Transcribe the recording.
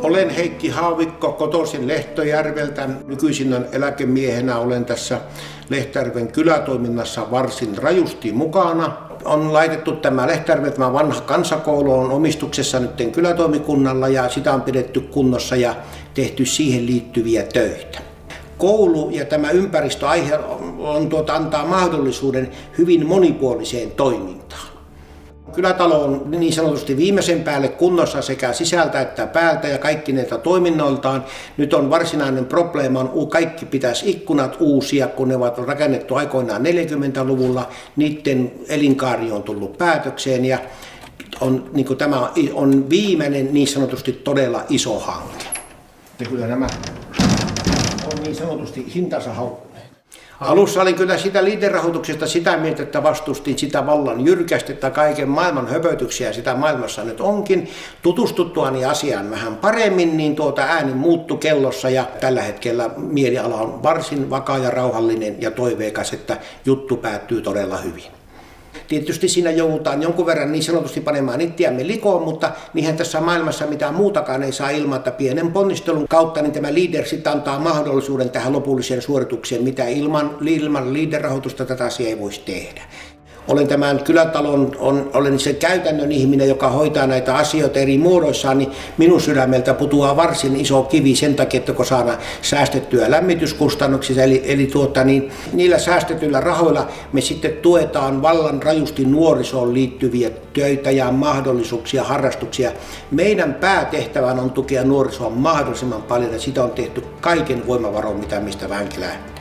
Olen Heikki Haavikko, kotoisin Lehtojärveltä. Nykyisin eläkemiehenä olen tässä Lehtojärven kylätoiminnassa varsin rajusti mukana. On laitettu tämä Lehtojärven vanha kansakoulu on omistuksessa nyt kylätoimikunnalla ja sitä on pidetty kunnossa ja tehty siihen liittyviä töitä. Koulu ja tämä ympäristöaihe antaa mahdollisuuden hyvin monipuoliseen toimintaan. Kylätalo on niin sanotusti viimeisen päälle kunnossa sekä sisältä että päältä ja kaikki näitä toiminnoiltaan. Nyt on varsinainen probleema, kaikki pitäisi ikkunat uusia, kun ne ovat rakennettu aikoinaan 40-luvulla. Niiden elinkaari on tullut päätökseen ja tämä on viimeinen niin sanotusti todella iso hanke. Ja kyllä nämä on niin sanotusti hintansa haukkuneet. Alussa olin kyllä sitä liiterahoituksesta sitä mieltä, että vastustin sitä vallan jyrkästi, että kaiken maailman höpötyksiä sitä maailmassa nyt onkin. Tutustuttuani asiaan vähän paremmin, niin ääni muuttui kellossa ja tällä hetkellä mieliala on varsin vakaa ja rauhallinen ja toiveikas, että juttu päättyy todella hyvin. Tietysti siinä joudutaan jonkun verran niin sanotusti panemaan itseämme likoon, mutta niinhän tässä maailmassa mitään muutakaan ei saa ilman, että pienen ponnistelun kautta niin tämä leader sitten antaa mahdollisuuden tähän lopulliseen suoritukseen, mitä ilman leader-rahoitusta tätä asiaa ei voisi tehdä. Olen tämän kylätalon, olen se käytännön ihminen, joka hoitaa näitä asioita eri muodoissaan, niin minun sydämeltä putoaa varsin iso kivi sen takia, että kun saadaan säästettyä lämmityskustannuksissa, eli niillä säästetyillä rahoilla me sitten tuetaan vallan rajusti nuorisoon liittyviä töitä ja mahdollisuuksia, harrastuksia. Meidän päätehtävän on tukea nuorisoa mahdollisimman paljon ja sitä on tehty kaiken voimavaroin, mitä mistä vänkilää